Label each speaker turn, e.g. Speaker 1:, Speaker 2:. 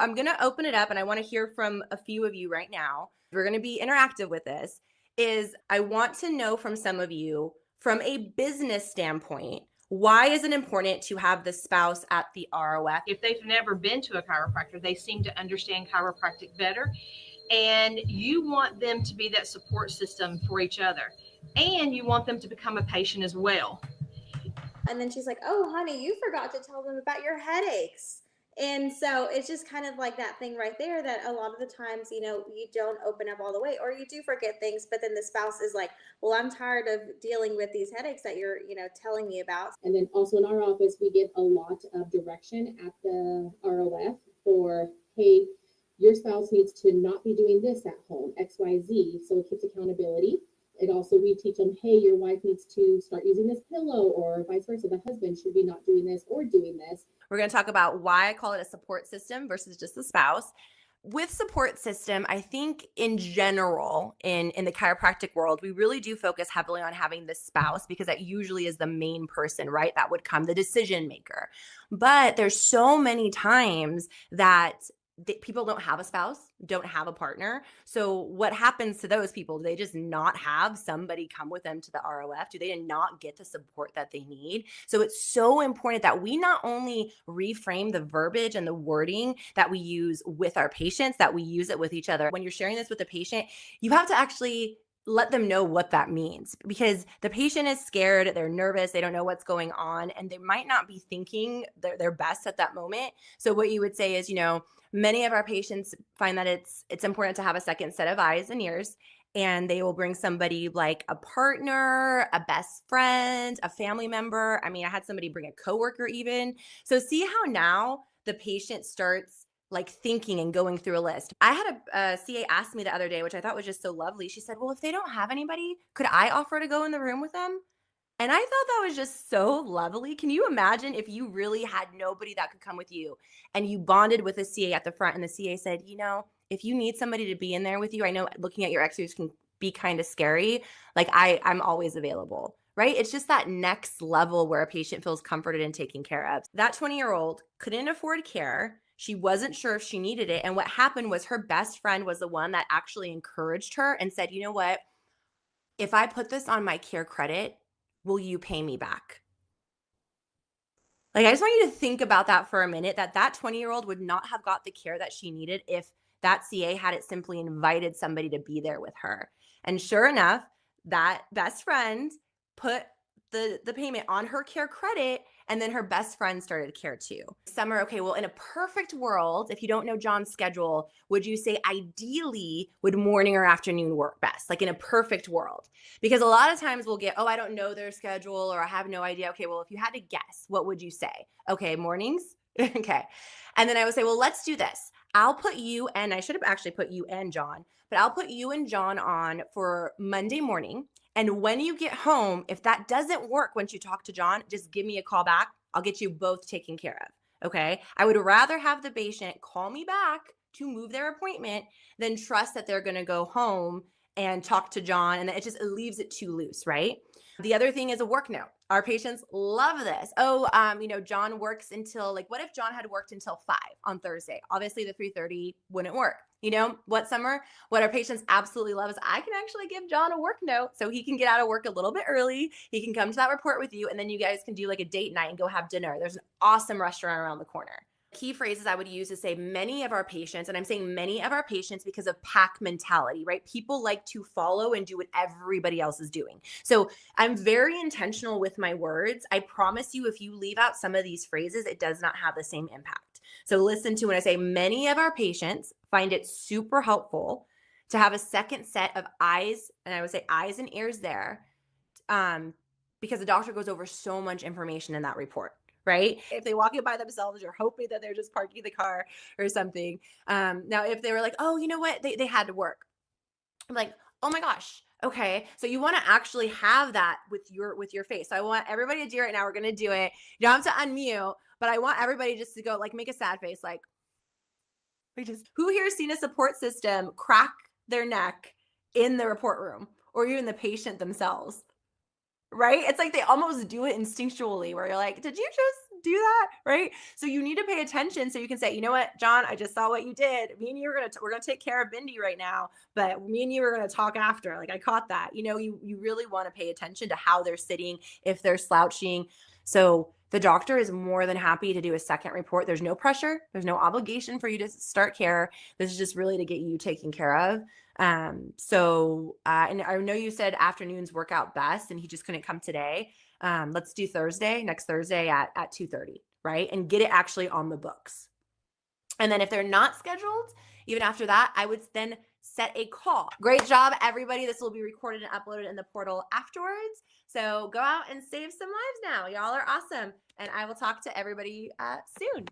Speaker 1: I'm going to open it up and I want to hear from a few of you right now. We're going to be interactive with this. I want to know from some of you, from a business standpoint, why is it important to have the spouse at the ROF?
Speaker 2: If they've never been to a chiropractor, they seem to understand chiropractic better. And you want them to be that support system for each other. And you want them to become a patient as well.
Speaker 3: And then she's like, oh, honey, you forgot to tell them about your headaches. And so it's just kind of like that thing right there that a lot of the times, you don't open up all the way, or you do forget things, but then the spouse is like, well, I'm tired of dealing with these headaches that you're, telling me about.
Speaker 4: And then also in our office, we give a lot of direction at the ROF for, hey, your spouse needs to not be doing this at home, XYZ. So it keeps accountability. It also, we teach them, hey, your wife needs to start using this pillow, or vice versa. The husband should be not doing this or doing this.
Speaker 1: We're going to talk about why I call it a support system versus just the spouse. With support system, I think in general, in the chiropractic world, we really do focus heavily on having the spouse because that usually is the main person, right? That would come the decision maker. But there's so many times that people don't have a spouse, don't have a partner. So what happens to those people? Do they just not have somebody come with them to the ROF? Do they not get the support that they need? So it's so important that we not only reframe the verbiage and the wording that we use with our patients, that we use it with each other. When you're sharing this with a patient, you have to actually let them know what that means, because the patient is scared, they're nervous, they don't know what's going on, and they might not be thinking their best at that moment. So what you would say is, many of our patients find that it's important to have a second set of eyes and ears, and they will bring somebody like a partner, a best friend, a family member. I mean, I had somebody bring a coworker even. So see how now the patient starts like thinking and going through a list. I had a CA ask me the other day, which I thought was just so lovely. She said, well, if they don't have anybody, could I offer to go in the room with them? And I thought that was just so lovely. Can you imagine if you really had nobody that could come with you and you bonded with a CA at the front, and the CA said, if you need somebody to be in there with you, I know looking at your x-rays can be kind of scary. Like I'm always available, right? It's just that next level where a patient feels comforted and taken care of. That 20-year-old couldn't afford care. She wasn't sure if she needed it. And what happened was her best friend was the one that actually encouraged her and said, you know what, if I put this on my care credit, will you pay me back? Like, I just want you to think about that for a minute, that 20-year-old would not have got the care that she needed if that CA had it simply invited somebody to be there with her. And sure enough, that best friend put the payment on her care credit, and then her best friend started care too. Summer, okay, well, in a perfect world, if you don't know John's schedule, would you say ideally would morning or afternoon work best? Like in a perfect world? Because a lot of times we'll get, I don't know their schedule, or I have no idea. Okay, well, if you had to guess, what would you say? Okay, mornings? Okay. And then I would say, well, let's do this. I'll put you, and I should have actually put you and John, but I'll put you and John on for Monday morning. And when you get home, if that doesn't work once you talk to John, just give me a call back. I'll get you both taken care of. Okay. I would rather have the patient call me back to move their appointment than trust that they're going to go home and talk to John. And it leaves it too loose, right? The other thing is a work note. Our patients love this. John works until, like, what if John had worked until 5 on Thursday? Obviously the 3:30 wouldn't work. You know what, Summer? What our patients absolutely love is I can actually give John a work note so he can get out of work a little bit early. He can come to that report with you, and then you guys can do like a date night and go have dinner. There's an awesome restaurant around the corner. Key phrases I would use is say many of our patients, and I'm saying many of our patients because of pack mentality, right? People like to follow and do what everybody else is doing. So I'm very intentional with my words. I promise you, if you leave out some of these phrases, it does not have the same impact. So listen to when I say many of our patients find it super helpful to have a second set of eyes, and I would say eyes and ears there, because the doctor goes over so much information in that report. Right? If they walk in by themselves, you're hoping that they're just parking the car or something. Now, if they were like, oh, you know what? They had to work. I'm like, oh my gosh. Okay. So you want to actually have that with your face. So I want everybody to do it right now. We're going to do it. You don't have to unmute, but I want everybody just to go like, make a sad face. Like, who here has seen a support system crack their neck in the report room or even the patient themselves? Right? It's like they almost do it instinctually where you're like, did you just do that, right? So you need to pay attention so you can say, you know what, John, I just saw what you did. Me and you we're gonna take care of Bindi right now, but me and you are gonna talk after. Like I caught that. You know, you really want to pay attention to how they're sitting, if they're slouching. So the doctor is more than happy to do a second report. There's no pressure. There's no obligation for you to start care. This is just really to get you taken care of. And I know you said afternoons work out best and he just couldn't come today. Let's do next Thursday at 2:30, right? And get it actually on the books. And then if they're not scheduled, even after that, I would then set a call. Great job, everybody. This will be recorded and uploaded in the portal afterwards. So go out and save some lives now. Y'all are awesome. And I will talk to everybody soon.